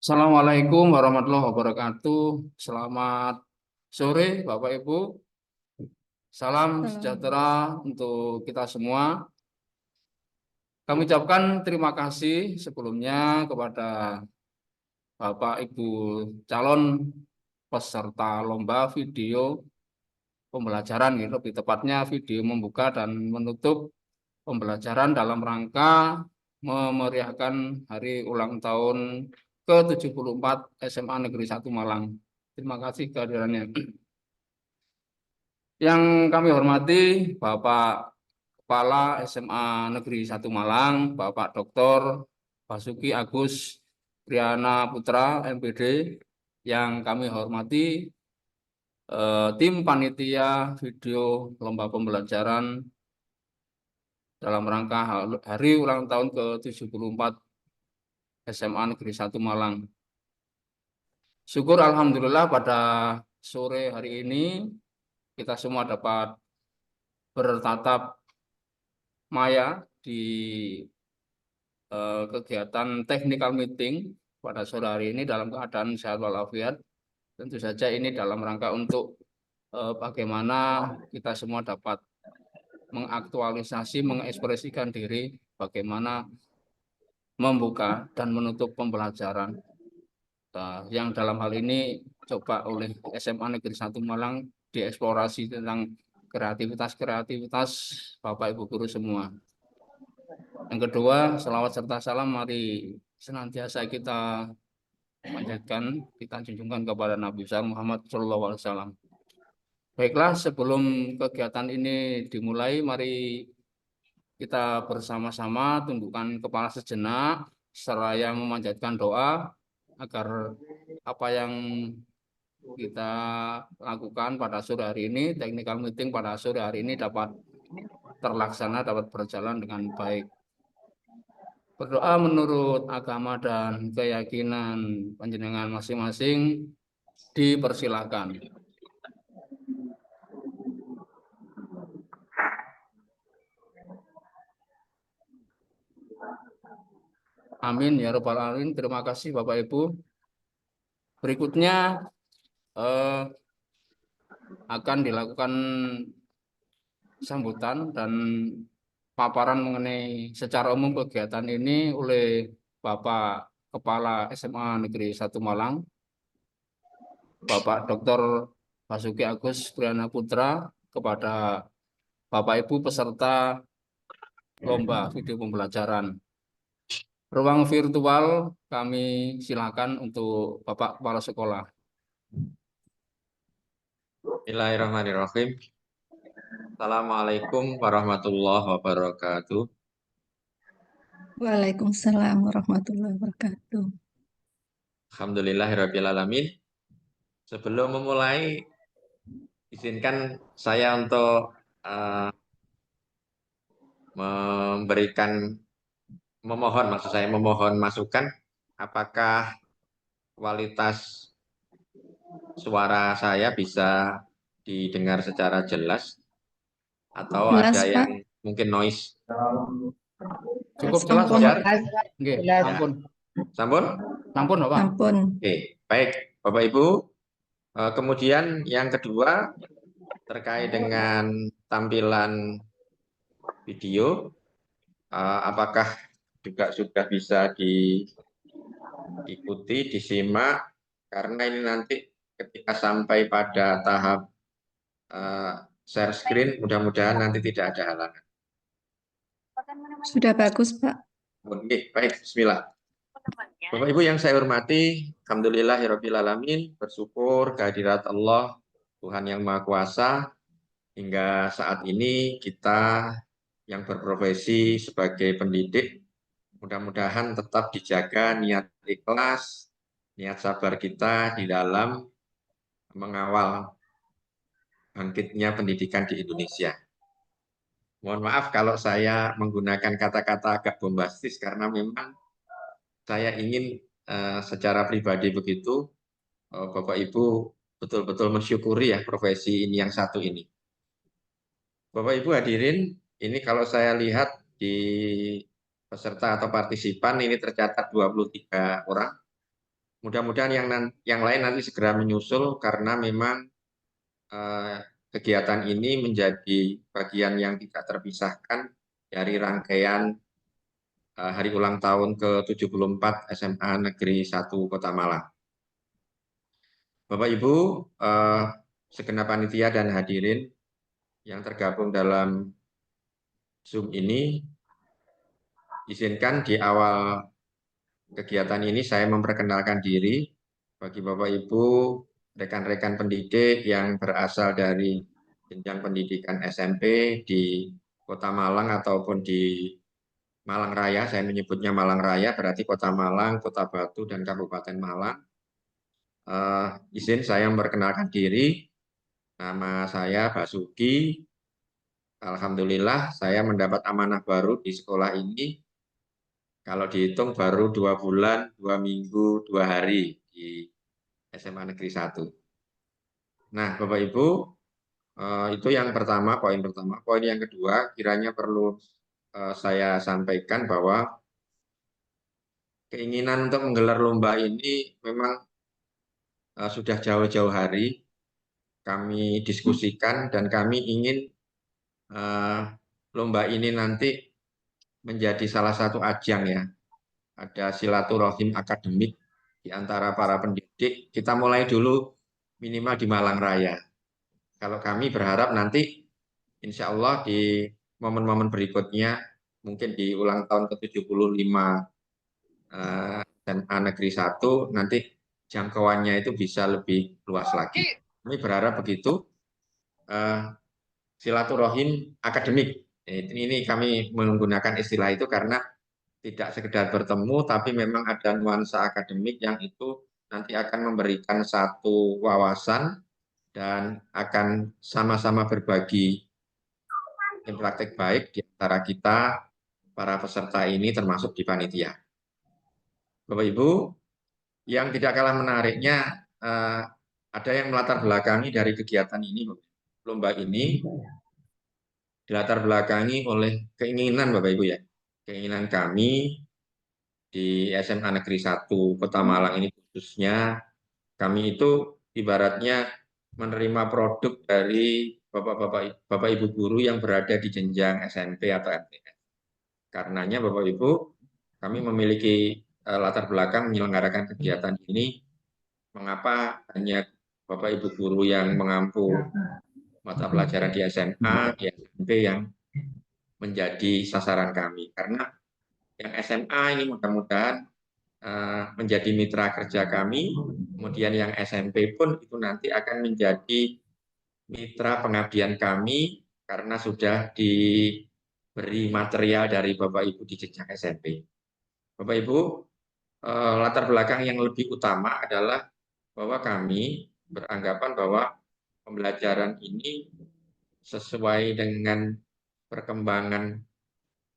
Assalamualaikum warahmatullahi wabarakatuh. Selamat sore, Bapak Ibu. Salam Salam. sejahtera untuk kita semua. Kami ucapkan terima kasih sebelumnya kepada Bapak Ibu calon peserta lomba video pembelajaran, gitu, lebih tepatnya video membuka dan menutup pembelajaran dalam rangka memeriahkan hari ulang tahun ke-74 SMA Negeri 1 Malang. Terima kasih kehadirannya. Yang kami hormati Bapak Kepala SMA Negeri 1 Malang, Bapak Dr. Basuki Agus Priana Putra, MPD. Yang kami hormati tim panitia video lomba pembelajaran dalam rangka hari ulang tahun ke-74 SMA Negeri 1 Malang. Syukur Alhamdulillah pada sore hari ini kita semua dapat bertatap maya di kegiatan technical meeting pada sore hari ini dalam keadaan sehat walafiat. Tentu saja ini dalam rangka untuk bagaimana kita semua dapat mengaktualisasi, mengekspresikan diri, bagaimana membuka dan menutup pembelajaran. Yang dalam hal ini coba oleh SMA Negeri 1 Malang dieksplorasi tentang kreativitas-kreativitas Bapak Ibu guru semua. Yang kedua, selawat serta salam mari senantiasa kita panjatkan, kita junjungkan kepada Nabi Muhammad SAW. Baiklah, sebelum kegiatan ini dimulai, mari kita bersama-sama tundukkan kepala sejenak, seraya memanjatkan doa agar apa yang kita lakukan pada sore hari ini, technical meeting pada sore hari ini dapat terlaksana, dapat berjalan dengan baik. Berdoa menurut agama dan keyakinan panjenengan masing-masing dipersilakan. Amin ya rabbal alamin. Terima kasih Bapak Ibu. Berikutnya akan dilakukan sambutan dan paparan mengenai secara umum kegiatan ini oleh Bapak Kepala SMA Negeri 1 Malang, Bapak Dr. Basuki Agus Priana Putra, kepada Bapak Ibu peserta lomba video pembelajaran. Ruang virtual kami silakan untuk Bapak Kepala Sekolah. Bismillahirrahmanirrahim. Assalamualaikum warahmatullahi wabarakatuh. Waalaikumsalam warahmatullahi wabarakatuh. Alhamdulillahirabbil alamin. Sebelum memulai, izinkan saya untuk memohon masukan apakah kualitas suara saya bisa didengar secara jelas atau Jelas, ada Pak. yang mungkin noise. Cukup jelas, Ampun. Bapak. Wajar? Nggih, ampun. Sampun? Ampun, Bapak. Ampun. Oke, baik Bapak Ibu. Kemudian yang kedua terkait dengan tampilan video, apakah juga sudah bisa diikuti, disimak, karena ini nanti ketika sampai pada tahap share screen, mudah-mudahan nanti tidak ada halangan. Sudah bagus, Pak. Oke, baik, bismillah. Bapak Ibu yang saya hormati, alhamdulillahirabbil alamin, bersyukur kehadirat Allah, Tuhan yang Maha Kuasa, hingga saat ini kita yang berprofesi sebagai pendidik, mudah-mudahan tetap dijaga niat ikhlas, niat sabar kita di dalam mengawal bangkitnya pendidikan di Indonesia. Mohon maaf kalau saya menggunakan kata-kata agak bombastis karena memang saya ingin secara pribadi begitu, Bapak Ibu betul-betul mensyukuri ya profesi ini yang satu ini. Bapak Ibu hadirin, ini kalau saya lihat di peserta atau partisipan ini tercatat 23 orang. mudah-mudahan yang lain nanti segera menyusul karena memang kegiatan ini menjadi bagian yang tidak terpisahkan dari rangkaian hari ulang tahun ke-74 SMA Negeri 1 Kota Malang. Bapak Ibu, segenap panitia dan hadirin yang tergabung dalam Zoom ini, izinkan di awal kegiatan ini saya memperkenalkan diri bagi Bapak Ibu, rekan-rekan pendidik yang berasal dari jenjang pendidikan SMP di Kota Malang ataupun di Malang Raya. Saya menyebutnya Malang Raya, berarti Kota Malang, Kota Batu, dan Kabupaten Malang. Izin saya memperkenalkan diri, nama saya Basuki. Alhamdulillah saya mendapat amanah baru di sekolah ini. Kalau dihitung baru 2 bulan, 2 minggu, 2 hari di SMA Negeri 1. Nah, Bapak Ibu, itu yang pertama, poin pertama. Poin yang kedua, kiranya perlu saya sampaikan bahwa keinginan untuk menggelar lomba ini memang sudah jauh-jauh hari kami diskusikan dan kami ingin lomba ini nanti menjadi salah satu ajang ya. Ada silaturahim akademik di antara para pendidik. Kita mulai dulu minimal di Malang Raya. Kalau kami berharap nanti insya Allah di momen-momen berikutnya, mungkin di ulang tahun ke-75 SMA Negeri 1, nanti jangkauannya itu bisa lebih luas lagi. Kami berharap begitu. Silaturahim akademik. Ini kami menggunakan istilah itu karena tidak sekedar bertemu, tapi memang ada nuansa akademik yang itu nanti akan memberikan satu wawasan dan akan sama-sama berbagi praktek baik di antara kita, para peserta ini termasuk di panitia. Bapak Ibu, yang tidak kalah menariknya, ada yang melatar belakangi dari kegiatan ini, lomba ini, dilatar belakangi oleh keinginan Bapak Ibu ya, keinginan kami di SMA Negeri 1 Kota Malang ini khususnya, kami itu ibaratnya menerima produk dari Bapak Ibu guru yang berada di jenjang SMP atau MTS. Karenanya Bapak Ibu, kami memiliki latar belakang menyelenggarakan kegiatan ini. Mengapa hanya Bapak Ibu guru yang mengampu mata pelajaran di SMA, di SMP yang menjadi sasaran kami? Karena yang SMA ini mudah-mudahan menjadi mitra kerja kami, kemudian yang SMP pun itu nanti akan menjadi mitra pengabdian kami karena sudah diberi material dari Bapak Ibu di jenjang SMP. Bapak Ibu, latar belakang yang lebih utama adalah bahwa kami beranggapan bahwa pembelajaran ini sesuai dengan perkembangan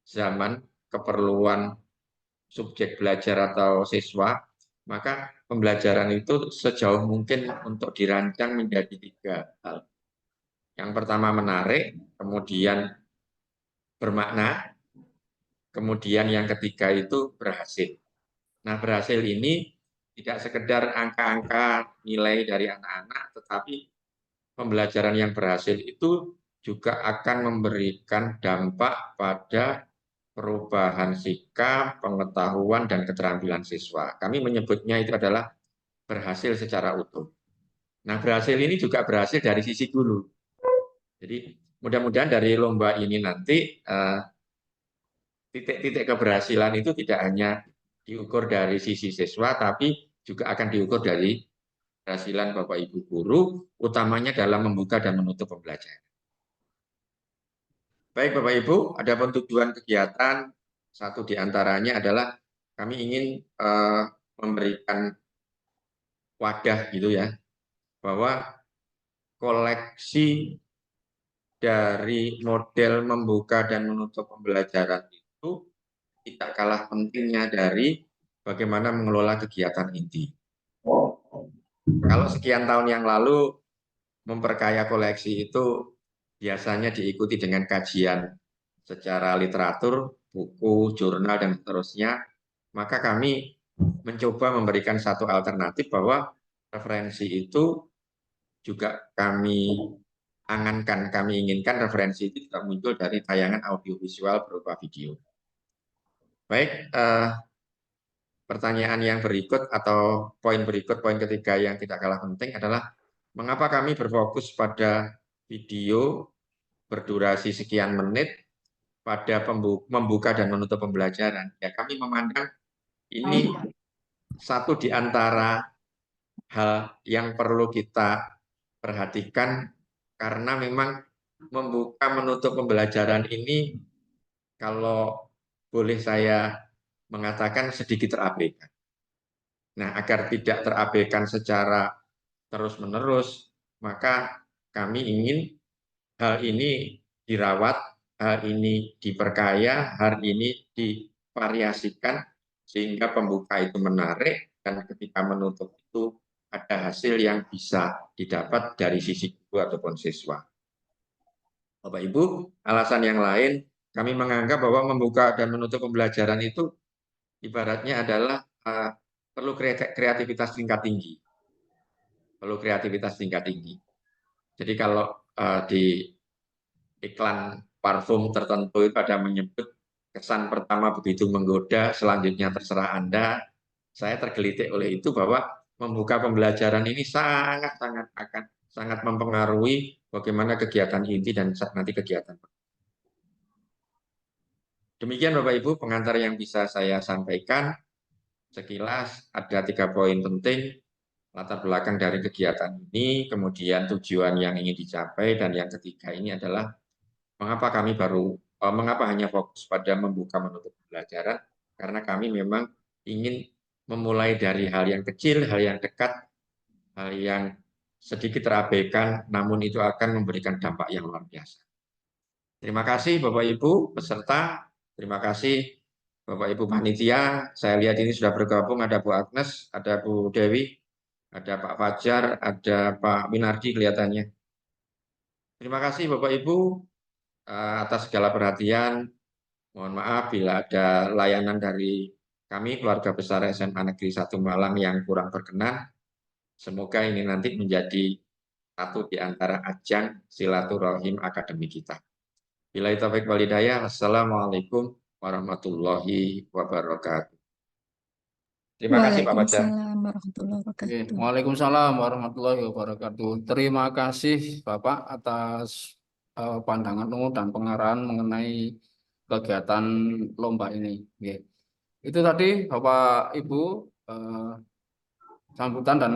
zaman, keperluan subjek belajar atau siswa, maka pembelajaran itu sejauh mungkin untuk dirancang menjadi 3 hal. Yang pertama menarik, kemudian bermakna, kemudian yang ketiga itu berhasil. Nah, berhasil ini tidak sekedar angka-angka nilai dari anak-anak, tetapi pembelajaran yang berhasil itu juga akan memberikan dampak pada perubahan sikap, pengetahuan, dan keterampilan siswa. Kami menyebutnya itu adalah berhasil secara utuh. Nah, berhasil ini juga berhasil dari sisi guru. Jadi, mudah-mudahan dari lomba ini nanti titik-titik keberhasilan itu tidak hanya diukur dari sisi siswa, tapi juga akan diukur dari keberhasilan Bapak Ibu guru, utamanya dalam membuka dan menutup pembelajaran. Baik Bapak Ibu, ada tujuan kegiatan, satu di antaranya adalah kami ingin memberikan wadah gitu ya, bahwa koleksi dari model membuka dan menutup pembelajaran itu tidak kalah pentingnya dari bagaimana mengelola kegiatan inti. Kalau sekian tahun yang lalu memperkaya koleksi itu biasanya diikuti dengan kajian secara literatur, buku, jurnal, dan seterusnya, maka kami mencoba memberikan satu alternatif bahwa referensi itu juga kami angankan, kami inginkan referensi itu juga muncul dari tayangan audiovisual berupa video. Baik, pertanyaan yang berikut atau poin berikut, poin ketiga yang tidak kalah penting adalah mengapa kami berfokus pada video berdurasi sekian menit pada membuka dan menutup pembelajaran. Ya, kami memandang ini satu di antara hal yang perlu kita perhatikan karena memang membuka menutup pembelajaran ini kalau boleh saya mengatakan sedikit terabaikan. Nah, agar tidak terabaikan secara terus-menerus, maka kami ingin hal ini dirawat, hal ini diperkaya, hal ini divariasikan sehingga pembuka itu menarik dan ketika menutup itu ada hasil yang bisa didapat dari sisi guru ataupun siswa. Bapak Ibu, alasan yang lain kami menganggap bahwa membuka dan menutup pembelajaran itu ibaratnya adalah perlu kreativitas tingkat tinggi. Perlu kreativitas tingkat tinggi. Jadi kalau di iklan parfum tertentu itu ada menyebut kesan pertama begitu menggoda, selanjutnya terserah Anda. Saya tergelitik oleh itu bahwa membuka pembelajaran ini sangat mempengaruhi bagaimana kegiatan inti dan nanti kegiatan. Demikian Bapak Ibu pengantar yang bisa saya sampaikan. Sekilas ada 3 poin penting latar belakang dari kegiatan ini, kemudian tujuan yang ingin dicapai, dan yang ketiga ini adalah mengapa hanya fokus pada membuka menutup pembelajaran, karena kami memang ingin memulai dari hal yang kecil, hal yang dekat, hal yang sedikit terabaikan, namun itu akan memberikan dampak yang luar biasa. Terima kasih Bapak Ibu peserta, terima kasih Bapak Ibu panitia. Saya lihat ini sudah bergabung, ada Bu Agnes, ada Bu Dewi, ada Pak Fajar, ada Pak Minardi kelihatannya. Terima kasih Bapak Ibu atas segala perhatian. Mohon maaf bila ada layanan dari kami keluarga besar SMA Negeri 1 Malang yang kurang berkenan. Semoga ini nanti menjadi satu di antara ajang silaturahim akademi kita. Billahi taufiq wal hidayah. Assalamualaikum warahmatullahi wabarakatuh. Terima kasih Pak Fajar. Waalaikumsalam warahmatullahi Oke, wabarakatuh. Waalaikumsalam warahmatullahi wabarakatuh. Terima kasih Bapak atas pandangan umum dan pengarahan mengenai kegiatan lomba ini. Oke. Itu tadi Bapak Ibu sambutan dan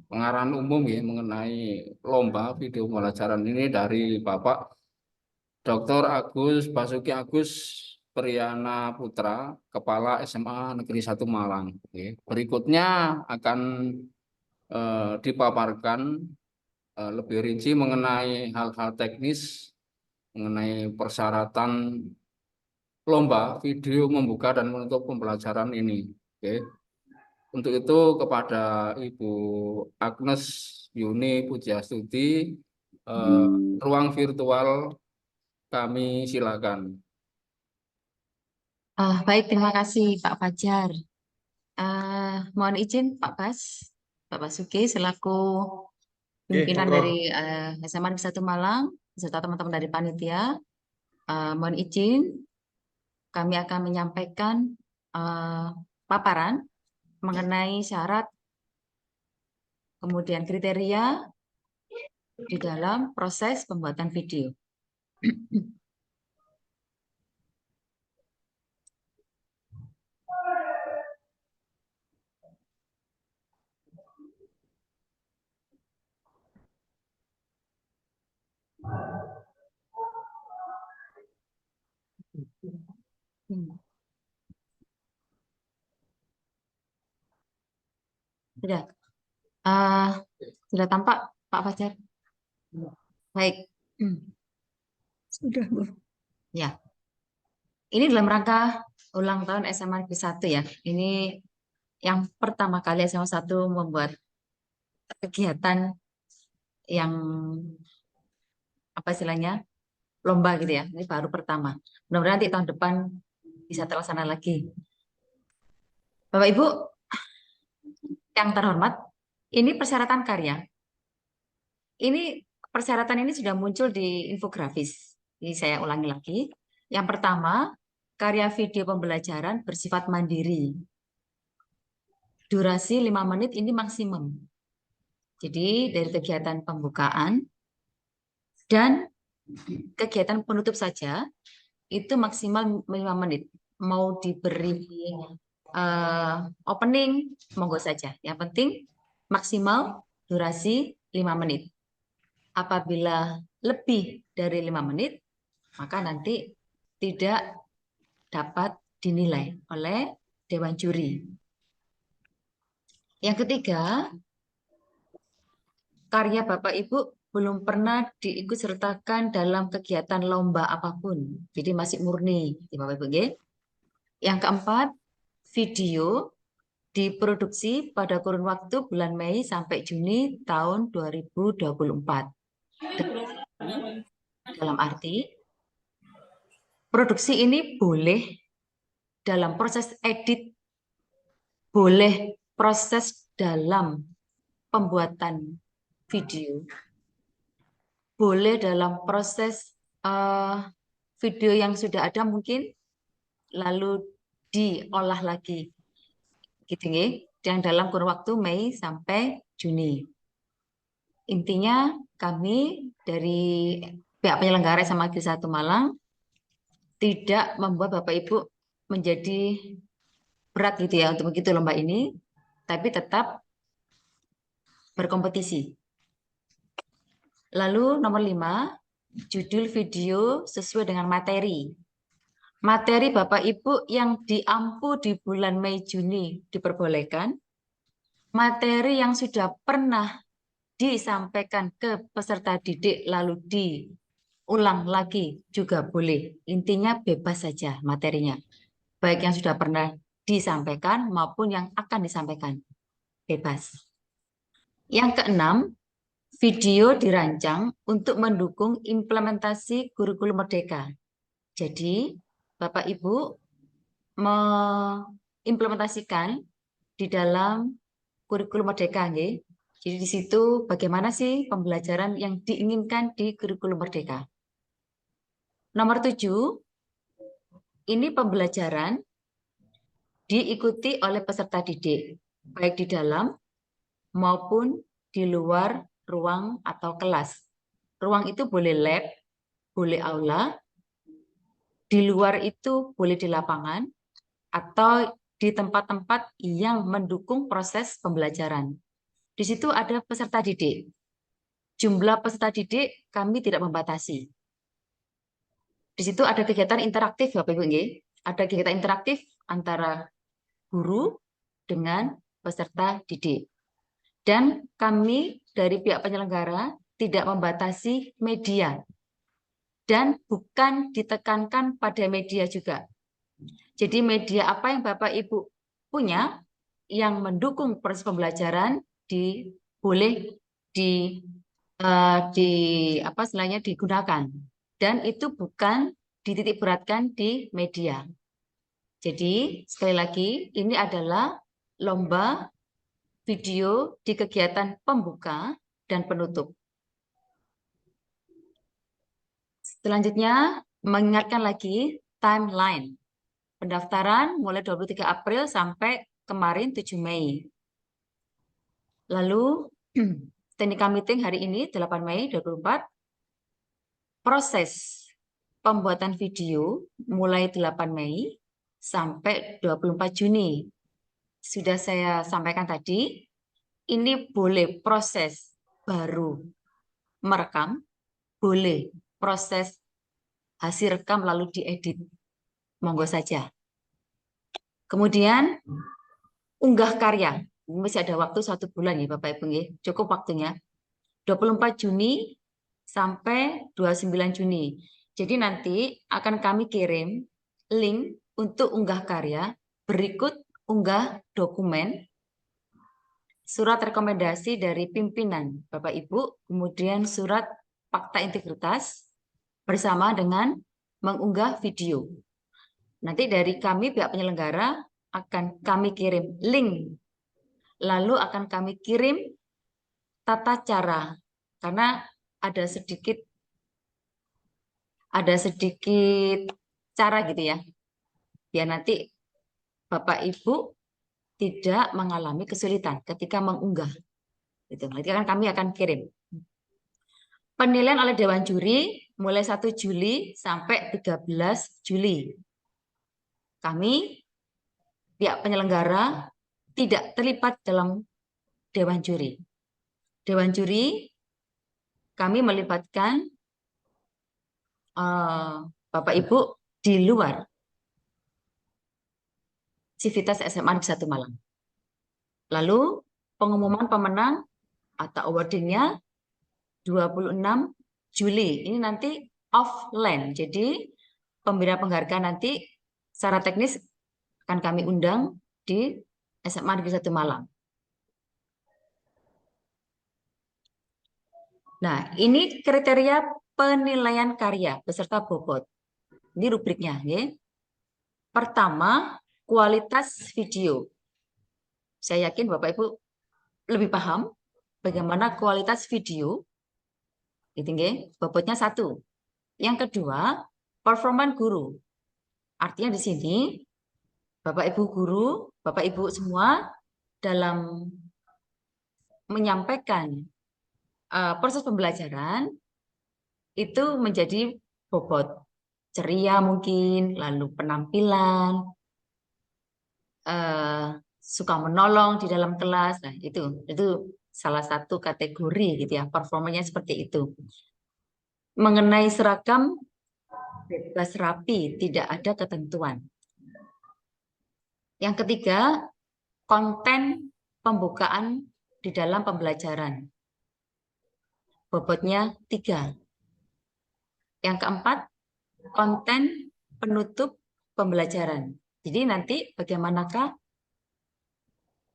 pengarahan umum ya mengenai lomba video pembelajaran ini dari Bapak Dr. Agus Basuki Agus Priyana Putra, Kepala SMA Negeri 1 Malang. Oke. Berikutnya akan dipaparkan lebih rinci mengenai hal-hal teknis, mengenai persyaratan lomba video membuka dan menutup pembelajaran ini. Oke. Untuk itu kepada Ibu Agnes Yuni Pujiastuti, ruang virtual kami silakan. Baik, terima kasih Pak Fajar. Mohon izin Pak Basuki selaku pimpinan dari SMA Negeri 1 Malang beserta teman-teman dari panitia. Mohon izin kami akan menyampaikan paparan mengenai syarat kemudian kriteria di dalam proses pembuatan video. Sudah tampak Pak Fajar? Baik. Sudah, Bu. Ya. Ini dalam rangka ulang tahun SMA Negeri 1 ya. Ini yang pertama kali SMA 1 membuat kegiatan yang apa istilahnya lomba gitu ya. Ini baru pertama. Mudah-mudahan nanti tahun depan bisa terlaksana lagi. Bapak Ibu yang terhormat, ini persyaratan karya. Ini persyaratan ini sudah muncul di infografis. Ini saya ulangi lagi. Yang pertama, karya video pembelajaran bersifat mandiri. Durasi 5 menit ini maksimum. Jadi dari kegiatan pembukaan dan kegiatan penutup saja itu maksimal 5 menit. Mau diberi opening, monggo saja. Yang penting maksimal durasi 5 menit. Apabila lebih dari 5 menit, maka nanti tidak dapat dinilai oleh Dewan Juri. Yang ketiga, karya Bapak Ibu belum pernah diikutsertakan dalam kegiatan lomba apapun. Jadi masih murni, Bapak Ibu. Yang keempat, video diproduksi pada kurun waktu bulan Mei sampai Juni tahun 2024. Dalam arti, produksi ini boleh dalam proses edit, boleh proses dalam pembuatan video, boleh dalam proses video yang sudah ada mungkin, lalu diolah lagi, gitu ya, yang dalam kurun waktu Mei sampai Juni. Intinya kami dari pihak penyelenggara SMA Negeri 1 Malang tidak membuat Bapak Ibu menjadi berat gitu ya untuk begitu lomba ini, tapi tetap berkompetisi. Lalu nomor 5, judul video sesuai dengan materi. Materi Bapak Ibu yang diampu di bulan Mei Juni diperbolehkan. Materi yang sudah pernah disampaikan ke peserta didik lalu diulang lagi juga boleh. Intinya bebas saja materinya. Baik yang sudah pernah disampaikan maupun yang akan disampaikan. Bebas. Yang keenam, video dirancang untuk mendukung implementasi kurikulum merdeka. Jadi, Bapak Ibu mengimplementasikan di dalam kurikulum merdeka, nggih. Jadi di situ bagaimana sih pembelajaran yang diinginkan di kurikulum merdeka. Nomor 7, ini pembelajaran diikuti oleh peserta didik, baik di dalam maupun di luar ruang atau kelas. Ruang itu boleh lab, boleh aula, di luar itu boleh di lapangan, atau di tempat-tempat yang mendukung proses pembelajaran. Di situ ada peserta didik. Jumlah peserta didik kami tidak membatasi. Di situ ada kegiatan interaktif, Bapak Ibu. Ada kegiatan interaktif antara guru dengan peserta didik. Dan kami dari pihak penyelenggara tidak membatasi media. Dan bukan ditekankan pada media juga. Jadi media apa yang Bapak Ibu punya yang mendukung proses pembelajaran boleh digunakan, dan itu bukan dititik beratkan di media. Jadi sekali lagi ini adalah lomba video di kegiatan pembuka dan penutup. Selanjutnya mengingatkan lagi timeline. Pendaftaran mulai 23 April sampai kemarin 7 Mei. Lalu teknika meeting hari ini 8 Mei 2024. Proses pembuatan video mulai 8 Mei sampai 24 Juni. Sudah saya sampaikan tadi, ini boleh proses baru merekam, boleh proses hasil rekam lalu diedit. Monggo saja. Kemudian unggah karya. Masih ada waktu 1 bulan ya Bapak Ibu, cukup waktunya. 24 Juni sampai 29 Juni. Jadi nanti akan kami kirim link untuk unggah karya, berikut unggah dokumen, surat rekomendasi dari pimpinan Bapak Ibu, kemudian surat fakta integritas, bersama dengan mengunggah video. Nanti dari kami pihak penyelenggara akan kami kirim link, lalu akan kami kirim tata cara, karena ada sedikit cara gitu ya, biar nanti Bapak Ibu tidak mengalami kesulitan ketika mengunggah. Itu nanti kami akan kirim. Penilaian oleh Dewan Juri mulai 1 Juli sampai 13 Juli. Kami, pihak penyelenggara, tidak terlibat dalam Dewan Juri. Dewan Juri, kami melibatkan Bapak Ibu di luar Civitas SMA Negeri 1 Malang. Lalu pengumuman pemenang atau awardingnya 26 Juli. Ini nanti offline. Jadi pemberian penghargaan nanti secara teknis akan kami undang di SMA Negeri 1 Malang. Nah, ini kriteria penilaian karya beserta bobot. Ini rubriknya. Ya. Pertama, kualitas video. Saya yakin Bapak Ibu lebih paham bagaimana kualitas video. Gitu, bobotnya 1. Yang kedua, performan guru. Artinya di sini Bapak Ibu guru, Bapak Ibu semua dalam menyampaikan proses pembelajaran itu menjadi bobot. Ceria mungkin, lalu penampilan, suka menolong di dalam kelas. Nah, itu salah satu kategori gitu ya, performanya seperti itu. Mengenai seragam bebas rapi, tidak ada ketentuan. Yang ketiga, konten pembukaan di dalam pembelajaran. Bobotnya 3. Yang keempat, konten penutup pembelajaran. Jadi nanti bagaimanakah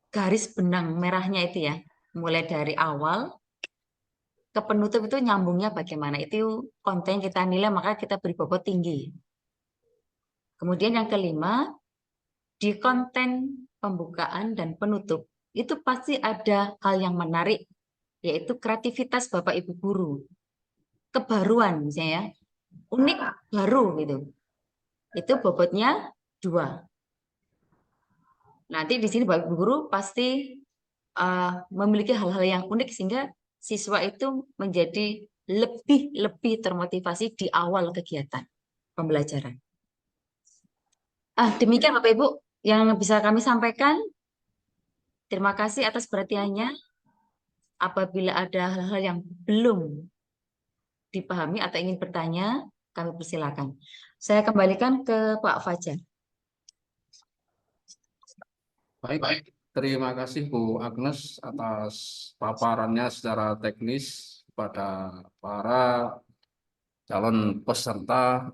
garis benang merahnya itu ya, mulai dari awal ke penutup itu nyambungnya bagaimana. Itu konten kita nilai, maka kita beri bobot tinggi. Kemudian yang kelima, di konten pembukaan dan penutup itu pasti ada hal yang menarik, yaitu kreativitas Bapak Ibu guru. Kebaruan misalnya ya, unik baru gitu. Itu bobotnya 2. Nanti di sini Bapak Ibu guru pasti memiliki hal-hal yang unik sehingga siswa itu menjadi lebih termotivasi di awal kegiatan pembelajaran. Demikian Bapak Ibu yang bisa kami sampaikan. Terima kasih atas perhatiannya. Apabila ada hal-hal yang belum dipahami atau ingin bertanya, kami persilakan. Saya kembalikan ke Pak Fajar. Baik, terima kasih Bu Agnes atas paparannya secara teknis kepada para calon peserta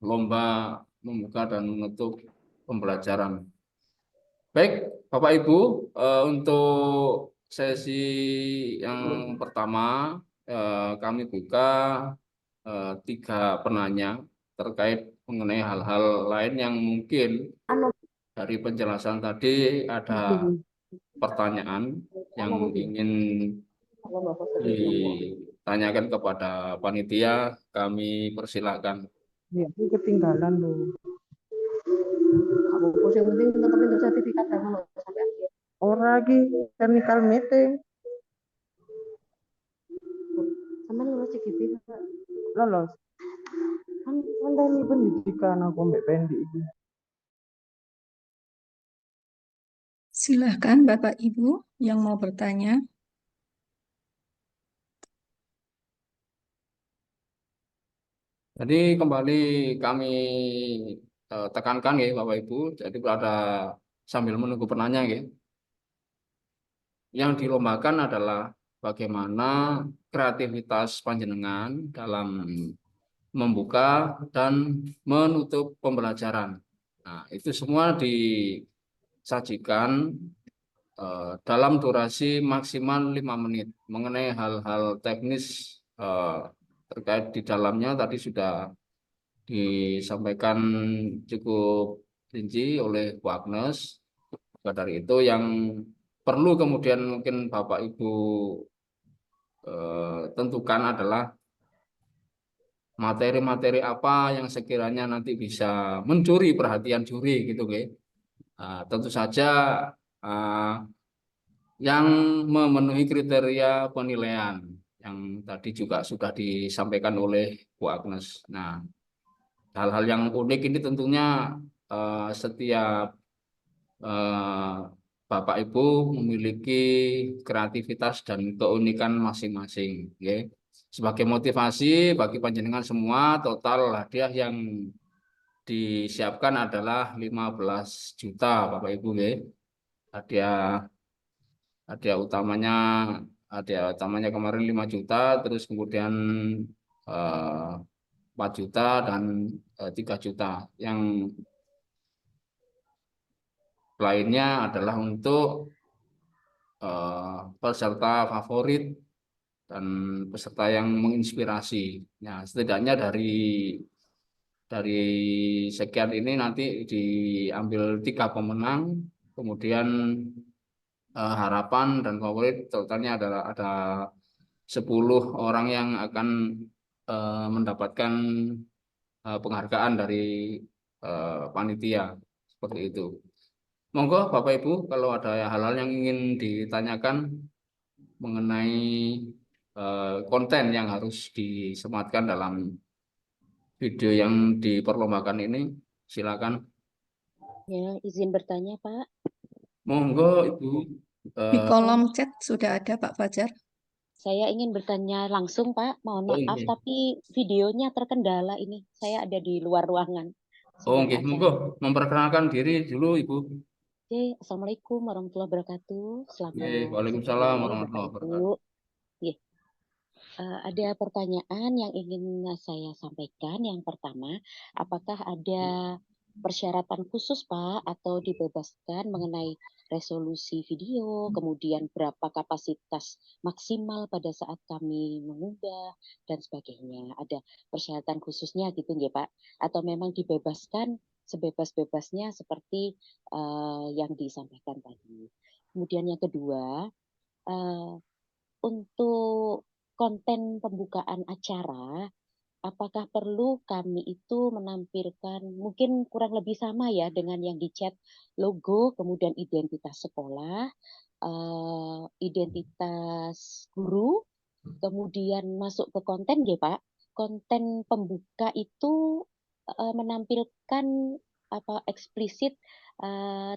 lomba membuka dan menutup pembelajaran. Baik, Bapak Ibu, untuk sesi yang pertama kami buka 3 penanya terkait mengenai hal-hal lain yang mungkin dari penjelasan tadi ada pertanyaan yang ingin ditanyakan kepada panitia, kami persilakan. Iya, aku ketinggalan loh. Aku yang penting tetap itu sertifikat sampai akhir. Orang lagi technical meeting. Sama lulus CGP lolos. Kan dari pendidikan aku mbak Pendi itu. Silahkan Bapak Ibu yang mau bertanya. Jadi kembali kami tekankan ya Bapak Ibu, jadi ada sambil menunggu penanya ya. Yang dilombakan adalah bagaimana kreativitas panjenengan dalam membuka dan menutup pembelajaran. Nah, itu semua disajikan dalam durasi maksimal 5 menit. Mengenai hal-hal teknis terkait di dalamnya tadi sudah disampaikan cukup rinci oleh Bu Agnes. Maka dari itu yang perlu kemudian mungkin Bapak Ibu tentukan adalah materi-materi apa yang sekiranya nanti bisa mencuri perhatian juri gitu, oke. Tentu saja uh, yang memenuhi kriteria penilaian yang tadi juga sudah disampaikan oleh Bu Agnes. Nah, hal-hal yang unik ini tentunya setiap eh, Bapak Ibu memiliki kreativitas dan keunikan masing-masing, oke. Sebagai motivasi bagi panjenengan semua, total hadiah yang disiapkan adalah 15 juta Bapak Ibu, ya. Hadiah hadiah utamanya kemarin 5 juta, terus kemudian eh, 4 juta dan 3 juta. Yang lainnya adalah untuk peserta favorit dan peserta yang menginspirasi. Ya, setidaknya dari sekian ini nanti diambil 3 pemenang, kemudian harapan dan favorit totalnya adalah ada 10 orang yang akan mendapatkan penghargaan dari panitia seperti itu. Monggo Bapak Ibu kalau ada hal-hal yang ingin ditanyakan mengenai konten yang harus disematkan dalam video yang diperlombakan ini, silakan. Ya, izin bertanya, Pak. Monggo Ibu. Di kolom chat sudah ada Pak Fajar. Saya ingin bertanya langsung, Pak. Mohon Oh, maaf, nggih. tapi videonya terkendala ini. Saya ada di luar ruangan. Oh, Sedang nggih. acara. Monggo memperkenalkan diri dulu Ibu. Oke, Assalamualaikum warahmatullahi wabarakatuh. Nggih, Selamat Waalaikumsalam sore, Bapak warahmatullahi Ibu. wabarakatuh. Oke, ada pertanyaan yang ingin saya sampaikan. Yang pertama, apakah ada persyaratan khusus, Pak, atau dibebaskan mengenai resolusi video, kemudian berapa kapasitas maksimal pada saat kami mengunggah, dan sebagainya. Ada persyaratan khususnya gitu ya, Pak? Atau memang dibebaskan sebebas-bebasnya seperti yang disampaikan tadi. Kemudian yang kedua, uh, untuk konten pembukaan acara, apakah perlu kami itu menampilkan mungkin kurang lebih sama ya dengan yang di chat, logo, kemudian identitas sekolah, identitas guru, kemudian masuk ke konten ya Pak. Konten pembuka itu menampilkan apa eksplisit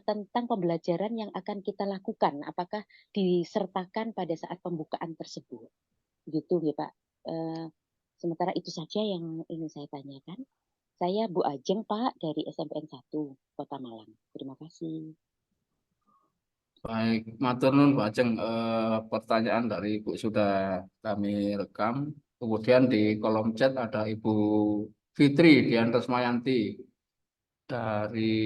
tentang pembelajaran yang akan kita lakukan. Apakah disertakan pada saat pembukaan tersebut? Gitu ya Pak. Sementara itu saja yang ingin saya tanyakan. Saya Bu Ajeng Pak dari SMPN 1 Kota Malang. Terima kasih. Baik, matur nuwun Pak Ajeng. Pertanyaan dari Ibu sudah kami rekam. Kemudian di kolom chat ada Ibu Fitri Dian Resmayanti dari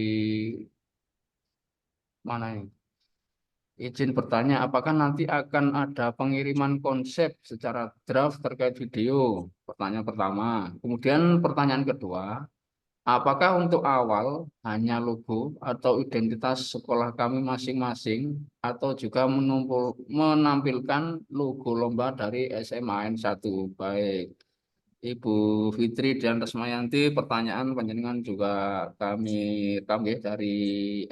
mana ini? Izin bertanya, apakah nanti akan ada pengiriman konsep secara draft terkait video? Pertanyaan pertama. Kemudian pertanyaan kedua, apakah untuk awal hanya logo atau identitas sekolah kami masing-masing atau juga menampilkan logo lomba dari SMAN 1? Baik, Ibu Fitri dan Resmayanti, pertanyaan panjenengan juga kami rekam ya, dari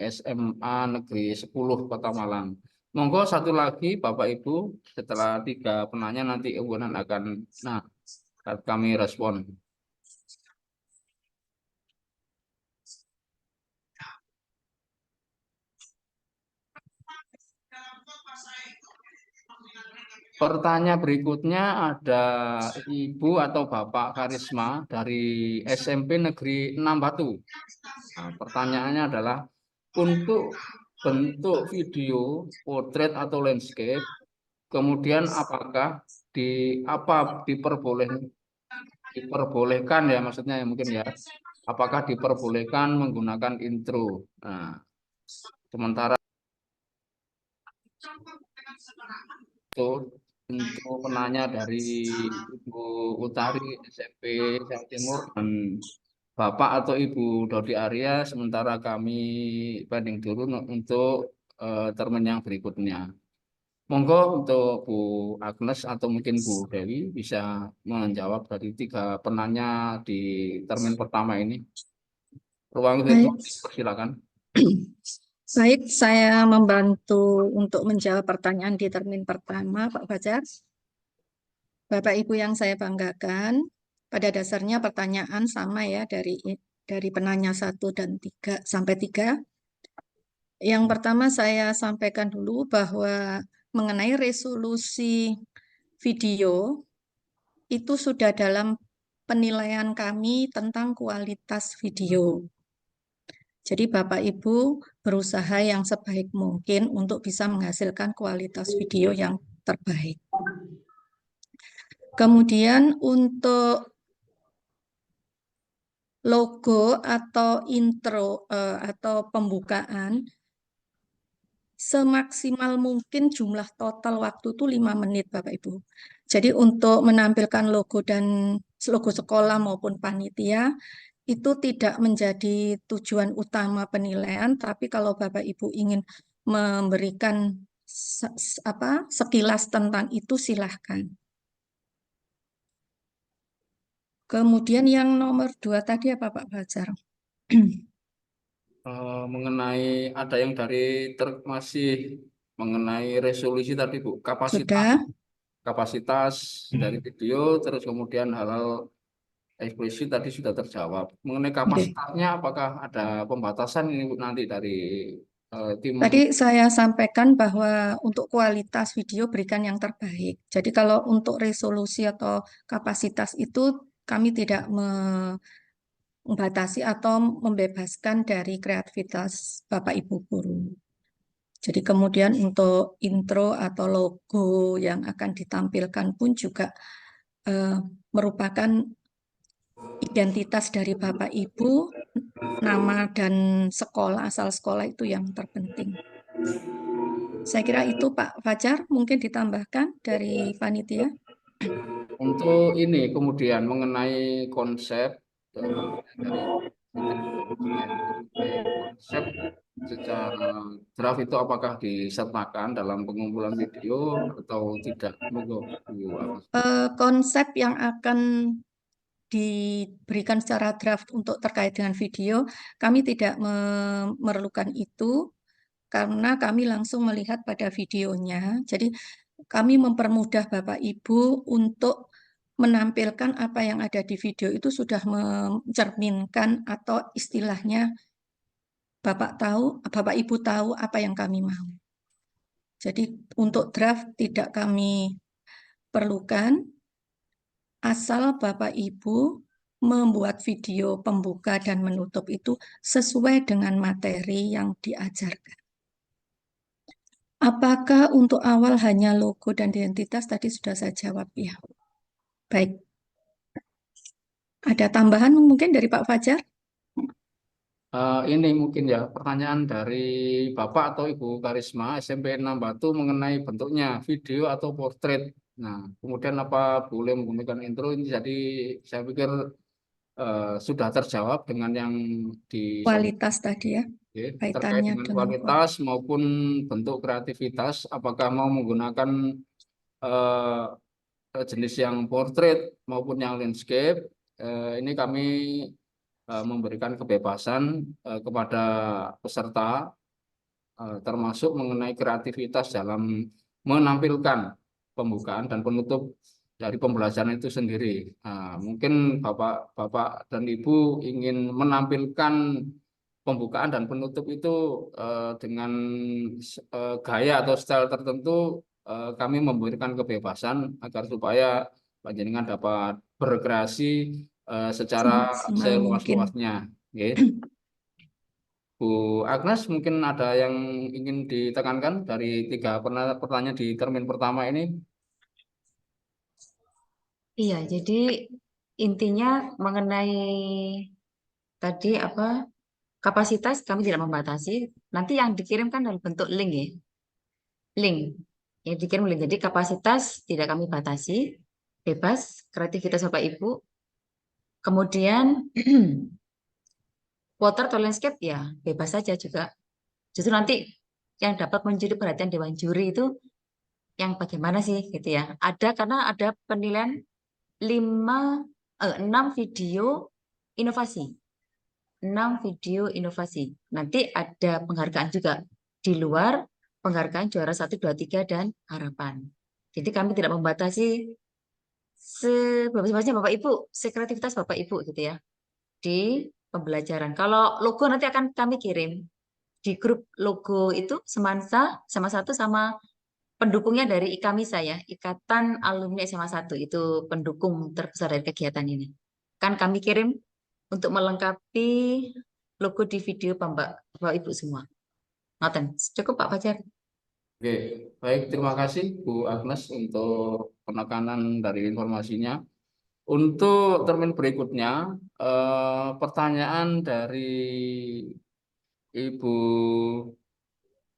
SMA Negeri 10 Kota Malang. Monggo satu lagi Bapak Ibu, setelah 3 penanya nanti kemudian akan kami respon. Pertanyaan berikutnya ada Ibu atau Bapak Karisma dari SMP Negeri 6 Batu. Nah, pertanyaannya adalah untuk bentuk video, potret atau landscape, kemudian apakah diperbolehkan ya maksudnya ya mungkin ya, apakah diperbolehkan menggunakan intro. Nah, sementara itu untuk penanya dari Ibu Utari SMP Jawa Timur dan Bapak atau Ibu Dodi Arya, sementara kami pending dulu untuk termen yang berikutnya. Monggo untuk Bu Agnes atau mungkin Bu Dewi bisa menjawab dari 3 penanya di termin pertama ini. Ruang itu Baik, silakan. baik, saya membantu untuk menjawab pertanyaan di termin pertama, Pak Fajar. Bapak Ibu yang saya banggakan, pada dasarnya pertanyaan sama ya dari penanya 1 dan 3 sampai 3. Yang pertama saya sampaikan dulu bahwa mengenai resolusi video itu sudah dalam penilaian kami tentang kualitas video. Jadi Bapak Ibu berusaha yang sebaik mungkin untuk bisa menghasilkan kualitas video yang terbaik. Kemudian untuk logo atau intro atau pembukaan, semaksimal mungkin jumlah total waktu itu 5 menit Bapak Ibu. Jadi untuk menampilkan logo dan logo sekolah maupun panitia itu tidak menjadi tujuan utama penilaian, tapi kalau Bapak Ibu ingin memberikan sekilas tentang itu silahkan. Kemudian yang nomor 2 tadi apa Pak Fajar? Mengenai ada yang dari masih mengenai resolusi tadi Bu, Sudah. kapasitas dari video, terus kemudian hal-hal eksplisit tadi sudah terjawab. Mengenai kapasitasnya, apakah ada pembatasan ini Bu, nanti dari tim? Tadi saya sampaikan bahwa untuk kualitas video berikan yang terbaik. Jadi kalau untuk resolusi atau kapasitas itu kami tidak membatasi atau membebaskan dari kreativitas Bapak Ibu guru. Jadi kemudian untuk intro atau logo yang akan ditampilkan pun juga merupakan identitas dari Bapak Ibu, nama dan sekolah, asal sekolah itu yang terpenting. Saya kira itu Pak Fajar, mungkin ditambahkan dari panitia. Untuk ini kemudian mengenai konsep dari konsep secara draft itu apakah disertakan dalam pengumpulan video atau tidak? Monggo Bu Agus. Konsep yang akan diberikan secara draft untuk terkait dengan video, kami tidak memerlukan itu karena kami langsung melihat pada videonya. Jadi kami mempermudah Bapak Ibu untuk menampilkan apa yang ada di video itu sudah mencerminkan atau istilahnya Bapak Ibu tahu apa yang kami mau. Jadi untuk draft tidak kami perlukan, asal Bapak Ibu membuat video pembuka dan menutup itu sesuai dengan materi yang diajarkan. Apakah untuk awal hanya logo dan identitas? Tadi sudah saya jawab ya. Baik. Ada tambahan mungkin dari Pak Fajar? Ini mungkin ya pertanyaan dari Bapak atau Ibu Karisma SMP 6 Batu mengenai bentuknya video atau portrait. Nah, kemudian apa boleh menggunakan intro ini? Jadi saya pikir sudah terjawab dengan yang Kualitas tadi ya, terkait kaitannya dengan dengan kualitas maupun bentuk kreativitas. Apakah mau menggunakan eh, jenis yang portrait maupun yang landscape? Ini kami memberikan kebebasan kepada peserta termasuk mengenai kreativitas dalam menampilkan pembukaan dan penutup dari pembelajaran itu sendiri. Nah, mungkin Bapak dan Ibu ingin menampilkan pembukaan dan penutup itu dengan gaya atau style tertentu, kami memberikan kebebasan agar supaya panjenengan dapat berkreasi secara semaksimal mungkin. seluas-luasnya. Bu Agnes, mungkin ada yang ingin ditekankan dari 3 pertanyaan di termin pertama ini? Iya, jadi intinya mengenai tadi apa kapasitas kami tidak membatasi. Nanti yang dikirimkan dalam bentuk link ya, link yang dikirim link. Jadi kapasitas tidak kami batasi, bebas kreativitas Bapak Ibu. Kemudian water atau landscape ya bebas saja juga. Justru nanti yang dapat menjadi perhatian Dewan Juri itu yang bagaimana sih gitu ya. Ada karena ada penilaian 6 video inovasi. 6 video inovasi. Nanti ada penghargaan juga di luar penghargaan juara 1, 2, 3 dan harapan. Jadi kami tidak membatasi sebebas-bebasnya Bapak Ibu, sekreativitas Bapak Ibu gitu ya di pembelajaran. Kalau logo nanti akan kami kirim di grup logo itu Semansa sama satu sama pendukungnya dari IKAMI saya, Ikatan Alumni SMA 1 itu pendukung terbesar dari kegiatan ini. Kan kami kirim untuk melengkapi logo di video Bapak Ibu semua. Ngoten, cukup Pak Fajar. Oke, baik, terima kasih Bu Agnes untuk penekanan dari informasinya. Untuk termin berikutnya, pertanyaan dari Ibu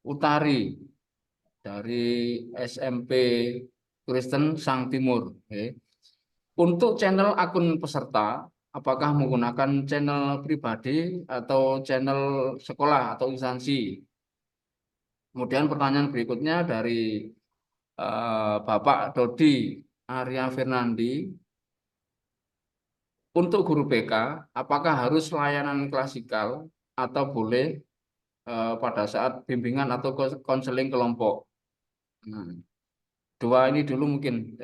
Utari dari SMP Kristen Sang Timur. Oke. Untuk channel akun peserta, apakah menggunakan channel pribadi atau channel sekolah atau instansi? Kemudian pertanyaan berikutnya dari Bapak Dodi Arya Fernandi. Untuk guru BK, apakah harus layanan klasikal atau boleh pada saat bimbingan atau konseling kelompok? Nah, dua ini dulu mungkin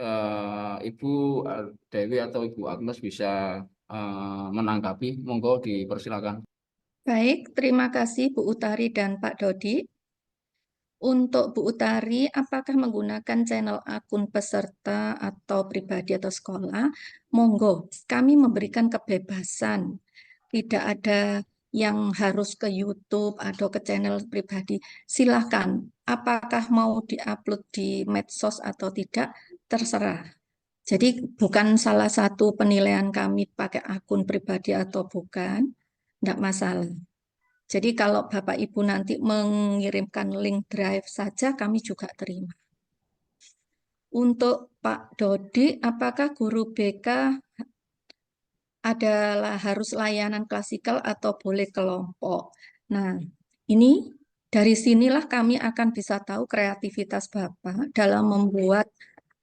Ibu Dewi atau Ibu Agnes bisa menanggapi. Monggo dipersilakan. Baik, terima kasih Bu Utari dan Pak Dodi. Untuk Bu Utari, apakah menggunakan channel akun peserta atau pribadi atau sekolah? Monggo, kami memberikan kebebasan. Tidak ada yang harus ke YouTube atau ke channel pribadi. Silahkan, apakah mau diupload di medsos atau tidak, terserah. Jadi bukan salah satu penilaian kami pakai akun pribadi atau bukan, tidak masalah. Jadi kalau Bapak Ibu nanti mengirimkan link drive saja, kami juga terima. Untuk Pak Dodi, apakah guru BK adalah harus layanan klasikal atau boleh kelompok? Nah, ini dari sinilah kami akan bisa tahu kreativitas Bapak dalam membuat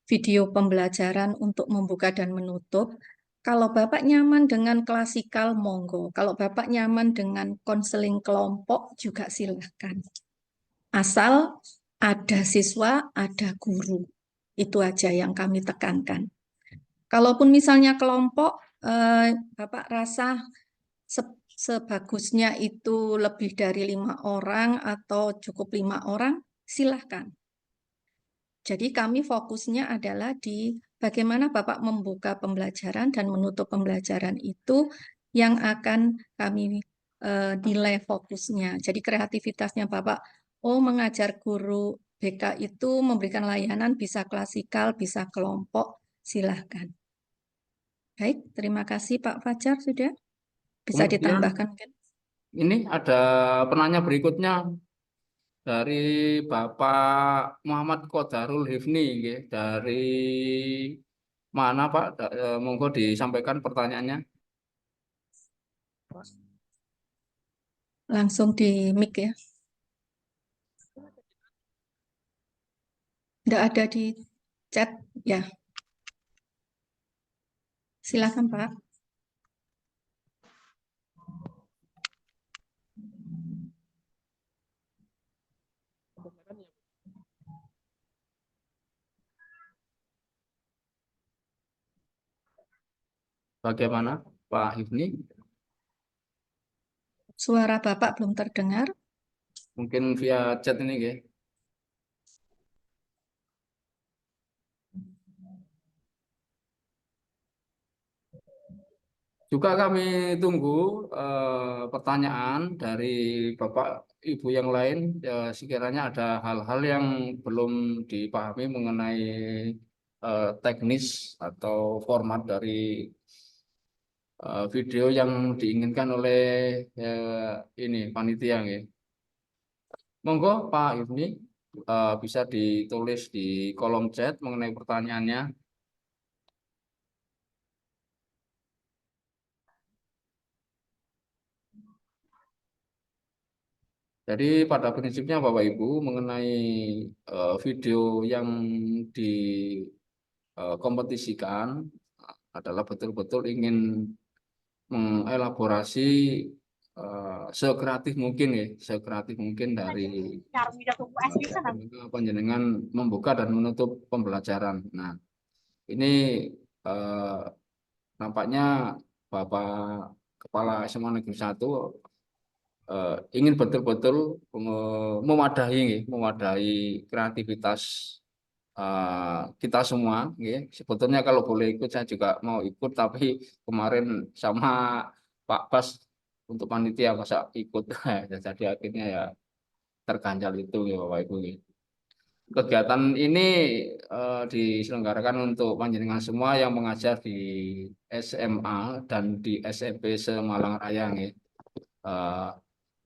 video pembelajaran untuk membuka dan menutup. Kalau Bapak nyaman dengan klasikal, monggo. Kalau Bapak nyaman dengan konseling kelompok, juga silahkan. Asal ada siswa, ada guru. Itu aja yang kami tekankan. Kalaupun misalnya kelompok, Bapak rasa sebagusnya itu lebih dari 5 orang atau cukup 5 orang, silahkan. Jadi kami fokusnya adalah di bagaimana Bapak membuka pembelajaran dan menutup pembelajaran itu yang akan kami nilai fokusnya. Jadi kreativitasnya Bapak, oh mengajar guru BK itu memberikan layanan bisa klasikal, bisa kelompok, silahkan. Baik, terima kasih Pak Fajar sudah. Bisa Kemudian ditambahkan mungkin. ini ada penanya berikutnya dari Bapak Muhammad Qadarul Hifni, nggih. Dari mana Pak? Monggo disampaikan pertanyaannya. Langsung di mic ya. Tidak ada di chat ya. Silakan Pak. Bagaimana Pak Hifni? Suara Bapak belum terdengar. Mungkin via chat ini, nggih. Juga kami tunggu pertanyaan dari Bapak Ibu yang lain. Sekiranya ada hal-hal yang belum dipahami mengenai teknis atau format dari video yang diinginkan oleh ini panitia, nggih. Monggo Pak Ibni bisa ditulis di kolom chat mengenai pertanyaannya. Jadi pada prinsipnya Bapak Ibu mengenai video yang dikompetisikan adalah betul-betul ingin mengelaborasi sekreatif mungkin ya, sekreatif mungkin dari panjenengan membuka dan menutup pembelajaran. Nah, ini eh, nampaknya Bapak Kepala SMA Negeri 1 ingin betul-betul mewadahi kreativitas kita semua. Ya. Sebetulnya kalau boleh ikut saya juga mau ikut, tapi kemarin sama Pak Bas untuk panitia masa ikut, jadi akhirnya ya terganjal itu ya Bapak Ibu. Kegiatan ini diselenggarakan untuk panjenengan semua yang mengajar di SMA dan di SMP Semalang Raya. Ya. Eh,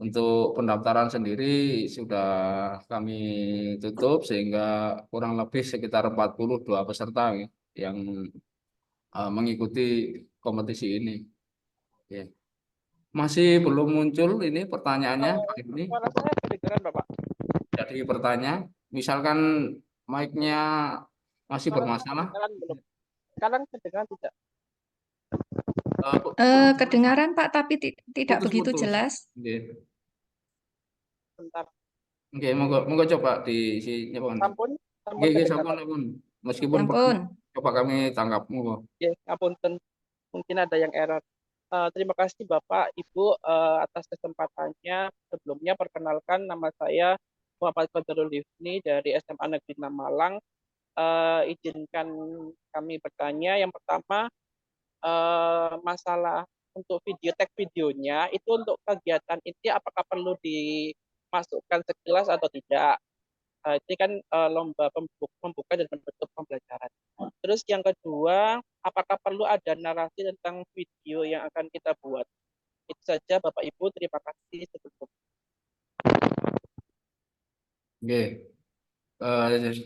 untuk pendaftaran sendiri sudah kami tutup sehingga kurang lebih sekitar 42 peserta ya, yang mengikuti kompetisi ini. Ya. Masih belum muncul ini pertanyaannya Pak ini. Suara saya kedengeran, Bapak. Jadi pertanyaan, misalkan mic-nya masih Suara saya bermasalah. kedengeran belum? Sekarang kedengeran tidak? Kedengaran Pak, tapi tidak begitu Putus-putus. jelas. Oke, Bentar. oke, monggo coba diisi nyapan. Sampun, sampun Oke, kedengaran. sampun. Meskipun Ampun. coba kami tangkap. Monggo. Oke, ngapunten. Mungkin ada yang error. Terima kasih Bapak, Ibu atas kesempatannya. Sebelumnya perkenalkan nama saya Muhammad Fadlul Hifni dari SMA Negeri 6 Malang. Izinkan kami bertanya. Yang pertama, masalah untuk tag videonya itu untuk kegiatan inti apakah perlu dimasukkan sekilas atau tidak? Ini kan lomba pembuka dan penutup pembelajaran. Terus yang kedua, apakah perlu ada narasi tentang video yang akan kita buat? Itu saja Bapak Ibu, terima kasih sebelumnya. Oke.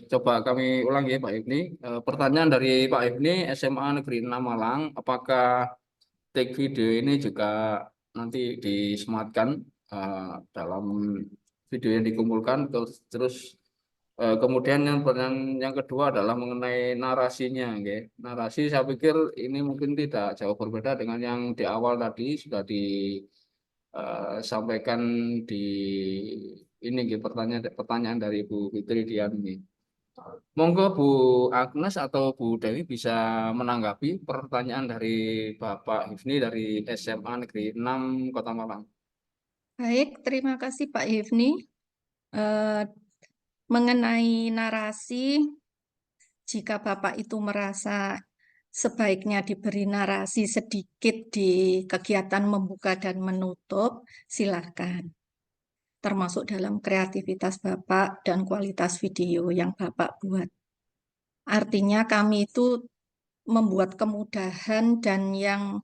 Coba kami ulang ya Pak Ibni. Pertanyaan dari Pak Ibni, SMA Negeri 6 Malang, apakah tag video ini juga nanti disematkan dalam video yang dikumpulkan, terus kemudian yang kedua adalah mengenai narasinya, okay. Narasi saya pikir ini mungkin tidak jauh berbeda dengan yang di awal tadi sudah disampaikan di ini gitu, pertanyaan dari Bu Fitri Dian ini. Monggo Bu Agnes atau Bu Dewi bisa menanggapi pertanyaan dari Bapak Hifni dari SMA Negeri 6 Kota Malang. Baik, terima kasih Pak Hifni. Mengenai narasi, jika Bapak itu merasa sebaiknya diberi narasi sedikit di kegiatan membuka dan menutup, silakan. Termasuk dalam kreativitas Bapak dan kualitas video yang Bapak buat. Artinya kami itu membuat kemudahan dan yang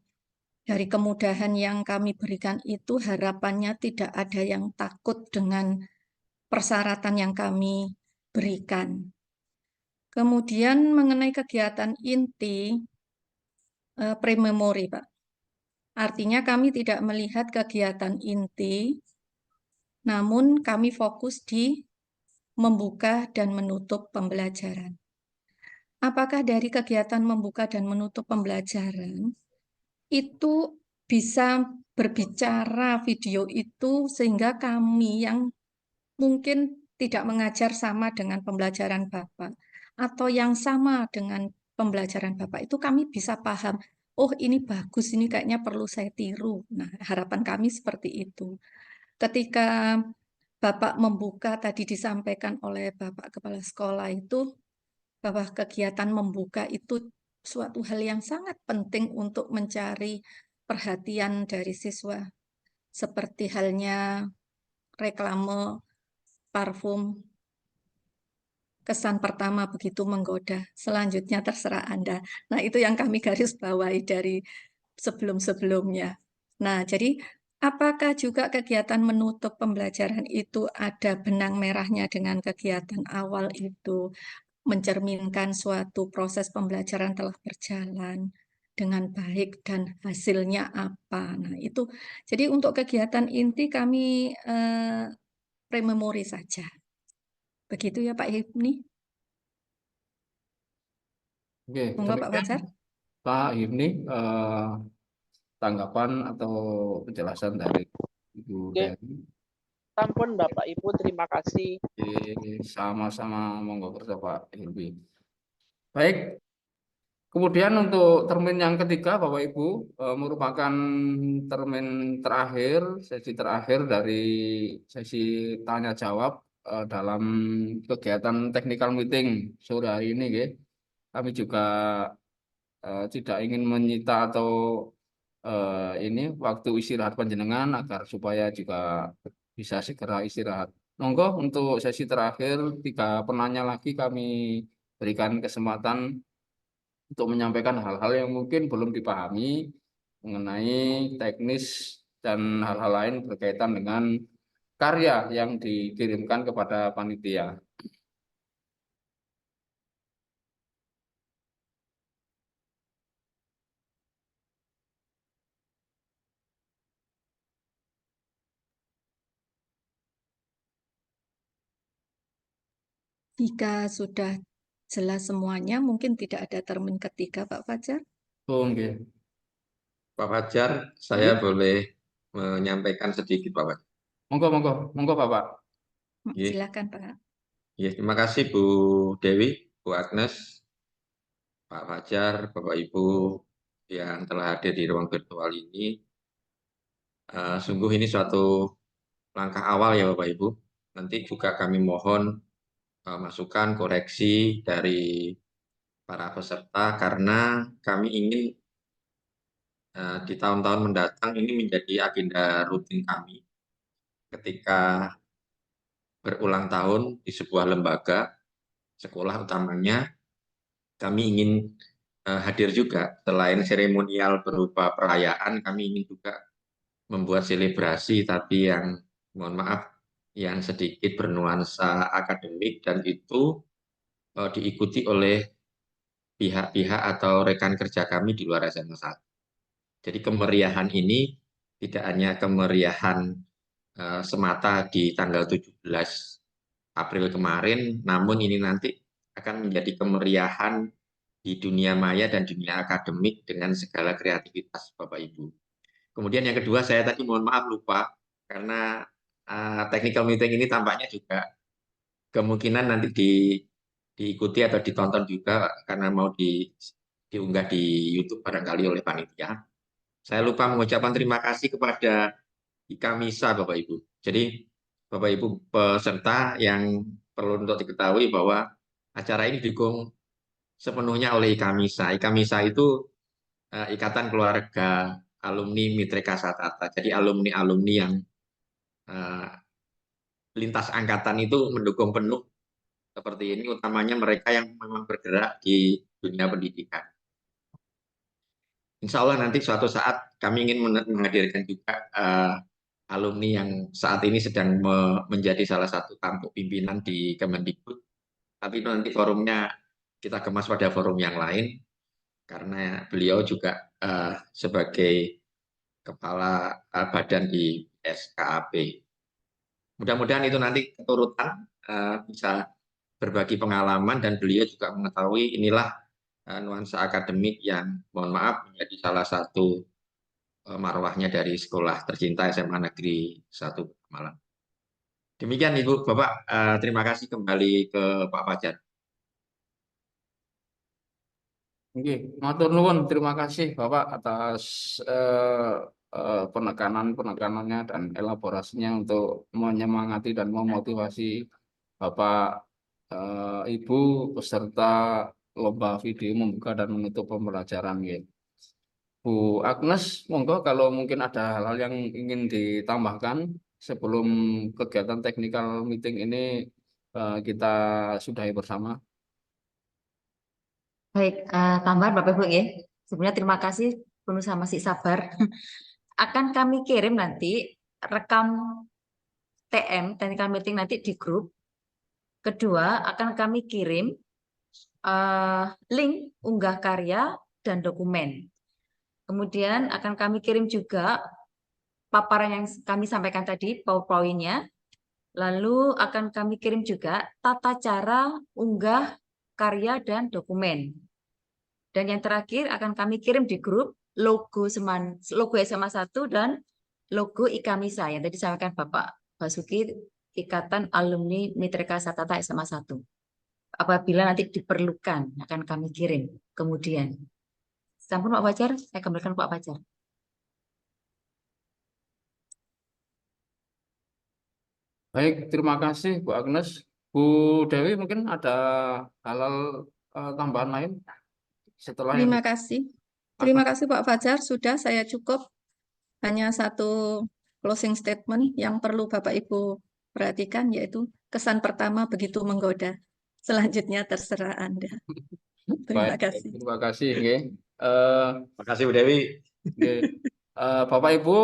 dari kemudahan yang kami berikan itu harapannya tidak ada yang takut dengan persyaratan yang kami berikan. Kemudian mengenai kegiatan inti pre-memori, Pak. Artinya kami tidak melihat kegiatan inti, namun kami fokus di membuka dan menutup pembelajaran. Apakah dari kegiatan membuka dan menutup pembelajaran itu bisa berbicara video itu sehingga kami yang mungkin tidak mengajar sama dengan pembelajaran Bapak atau yang sama dengan pembelajaran Bapak itu kami bisa paham, oh ini bagus, ini kayaknya perlu saya tiru. Nah, harapan kami seperti itu. Ketika Bapak membuka tadi disampaikan oleh Bapak Kepala Sekolah itu bahwa kegiatan membuka itu suatu hal yang sangat penting untuk mencari perhatian dari siswa. Seperti halnya reklame parfum, kesan pertama begitu menggoda, selanjutnya terserah Anda. Nah, itu yang kami garis bawahi dari sebelum-sebelumnya. Nah, jadi apakah juga kegiatan menutup pembelajaran itu ada benang merahnya dengan kegiatan awal itu, mencerminkan suatu proses pembelajaran telah berjalan dengan baik dan hasilnya apa. Nah, itu jadi untuk kegiatan inti kami prememori saja. Begitu ya Pak Hipni. Oke, Monggo Pak demikian Fajar. Pak Hipni, tanggapan atau penjelasan dari Ibu Oke. Dewi. Sampun Bapak Ibu, terima kasih. Oke, sama-sama, monggo kerja Pak Hipni. Baik, kemudian untuk termin yang ketiga Bapak Ibu, merupakan termin terakhir, sesi terakhir dari sesi tanya jawab dalam kegiatan technical meeting sore hari ini, nggih. Kami juga tidak ingin menyita atau ini waktu istirahat panjenengan agar supaya juga bisa segera istirahat. Monggo untuk sesi terakhir 3 penanya lagi kami berikan kesempatan untuk menyampaikan hal-hal yang mungkin belum dipahami mengenai teknis dan hal-hal lain berkaitan dengan karya yang dikirimkan kepada panitia. Jika sudah jelas semuanya, mungkin tidak ada termin ketiga Pak Fajar. Oke. Pak Fajar, saya boleh menyampaikan sedikit Pak Fajar. Monggo Bapak. Iya. Silakan Pak. Ya, terima kasih Bu Dewi, Bu Agnes, Pak Fajar, Bapak Ibu yang telah hadir di ruang virtual ini. Sungguh ini suatu langkah awal ya Bapak Ibu. Nanti juga kami mohon masukan, koreksi dari para peserta karena kami ingin di tahun-tahun mendatang ini menjadi agenda rutin kami ketika berulang tahun di sebuah lembaga sekolah utamanya kami ingin hadir juga selain seremonial berupa perayaan kami ingin juga membuat selebrasi tapi yang mohon maaf yang sedikit bernuansa akademik dan itu diikuti oleh pihak-pihak atau rekan kerja kami di luar SMA 1. Jadi kemeriahan ini tidak hanya kemeriahan semata di tanggal 17 April kemarin, namun ini nanti akan menjadi kemeriahan di dunia maya dan dunia akademik dengan segala kreativitas Bapak Ibu. Kemudian yang kedua, saya tadi mohon maaf lupa, karena technical meeting ini tampaknya juga kemungkinan nanti diikuti atau ditonton juga karena mau diunggah di YouTube barangkali oleh panitia. Saya lupa mengucapkan terima kasih kepada Ika Misa Bapak Ibu. Jadi Bapak Ibu peserta yang perlu untuk diketahui bahwa acara ini didukung sepenuhnya oleh Ika Misa. Ika Misa itu Ikatan Keluarga Alumni Mitreka Satata. Jadi alumni-alumni yang lintas angkatan itu mendukung penuh seperti ini, utamanya mereka yang memang bergerak di dunia pendidikan. Insya Allah nanti suatu saat kami ingin menghadirkan juga alumni yang saat ini sedang menjadi salah satu tampuk pimpinan di Kemendikbud. Tapi nanti forumnya kita kemas pada forum yang lain, karena beliau juga sebagai kepala badan di SKAP. Mudah-mudahan itu nanti keturutan bisa berbagi pengalaman dan beliau juga mengetahui inilah nuansa akademik yang mohon maaf menjadi salah satu marwahnya dari sekolah tercinta SMA Negeri 1 Malang. Demikian Ibu Bapak, terima kasih kembali ke Pak Fajar. Oke, matur nuwun, terima kasih Bapak atas penekanan-penekanannya dan elaborasinya untuk menyemangati dan memotivasi Bapak Ibu peserta lomba video membuka dan menutup pembelajaran. Bu Agnes, monggo kalau mungkin ada hal-hal yang ingin ditambahkan sebelum kegiatan technical meeting ini kita sudahi bersama. Baik, tambahan Bapak Ibu ya. Sebenarnya terima kasih penuh sama si sabar. Akan kami kirim nanti rekam TM, technical meeting nanti di grup. Kedua, akan kami kirim link unggah karya dan dokumen. Kemudian akan kami kirim juga paparan yang kami sampaikan tadi, PowerPoint-nya. Lalu akan kami kirim juga tata cara unggah karya dan dokumen. Dan yang terakhir akan kami kirim di grup logo SMA 1 dan logo IKAMISA yang tadi disampaikan Bapak Basuki, Ikatan Alumni Mitra Kasatata SMA 1. Apabila nanti diperlukan akan kami kirim kemudian. Sampun Pak Fajar, saya kembalikan Pak Fajar. Baik, terima kasih Bu Agnes. Bu Dewi mungkin ada hal-hal tambahan lain setelah yang Terima kasih. Terima kasih Pak Fajar, sudah saya cukup. Hanya satu closing statement yang perlu Bapak Ibu perhatikan, yaitu kesan pertama begitu menggoda. Selanjutnya terserah Anda. Terima baik, kasih. terima kasih. Nggih. Eh, Makasih Bu Dewi. nggih. Bapak Ibu,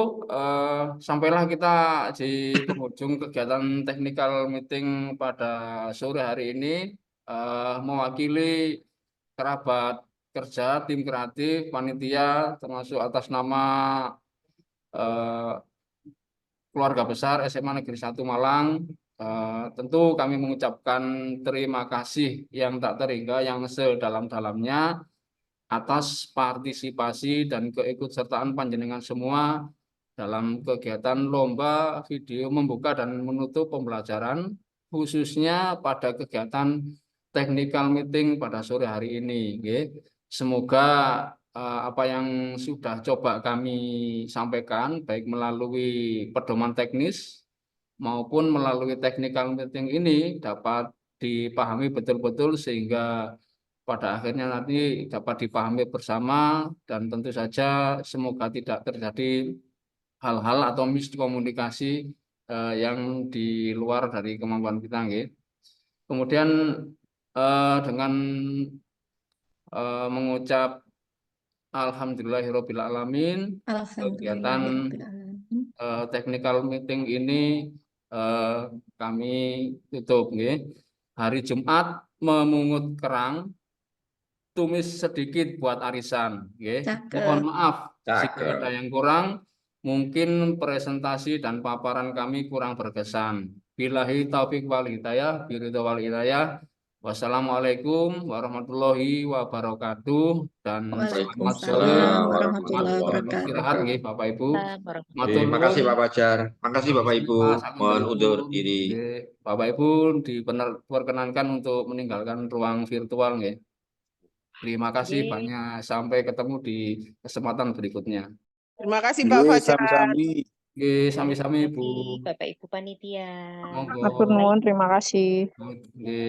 sampailah kita di penghujung kegiatan technical meeting pada sore hari ini, mewakili kerabat kerja, tim kreatif, panitia, termasuk atas nama eh, keluarga besar SMA Negeri 1 Malang. Tentu kami mengucapkan terima kasih yang tak terhingga, yang sedalam-dalamnya atas partisipasi dan keikutsertaan panjenengan semua dalam kegiatan lomba video membuka dan menutup pembelajaran, khususnya pada kegiatan technical meeting pada sore hari ini. Nggih. Semoga apa yang sudah coba kami sampaikan, baik melalui pedoman teknis maupun melalui technical meeting ini, dapat dipahami betul-betul sehingga pada akhirnya nanti dapat dipahami bersama, dan tentu saja semoga tidak terjadi hal-hal atau miskomunikasi yang di luar dari kemampuan kita. Nggih. Kemudian dengan mengucap Alhamdulillahirabbil alamin, kegiatan Alhamdulillahirobbilalamin. technical meeting ini kami tutup. Nggih. Hari Jumat memungut kerang, tumis sedikit buat arisan. Nggih. Cakep. Mohon maaf jika Cakep. ada yang kurang, mungkin presentasi dan paparan kami kurang berkesan. Billahi taufik wal hidayah, biridho wal hidayah. Wassalamualaikum warahmatullahi wabarakatuh, dan selamat sore, Waalaikumsalam Waalaikumsalam warahmatullahi warahmatullahi wabarakatuh. istirahat nggih Bapak Ibu. Matur Terima kasih nuwun. Pak Fajar. Makasih Bapak Ibu. Saking Mohon undur pripun. diri. Nggih. Bapak Ibu diperkenankan untuk meninggalkan ruang virtual nggih. Terima kasih Nggih. banyak. Sampai ketemu di kesempatan berikutnya. Terima kasih Pak Nggih, Fajar. sami-sami. Oke, Terima sami-sami Bu. kasih Bapak Ibu Panitia. Monggo. Matur nuwun, terima kasih. Oke.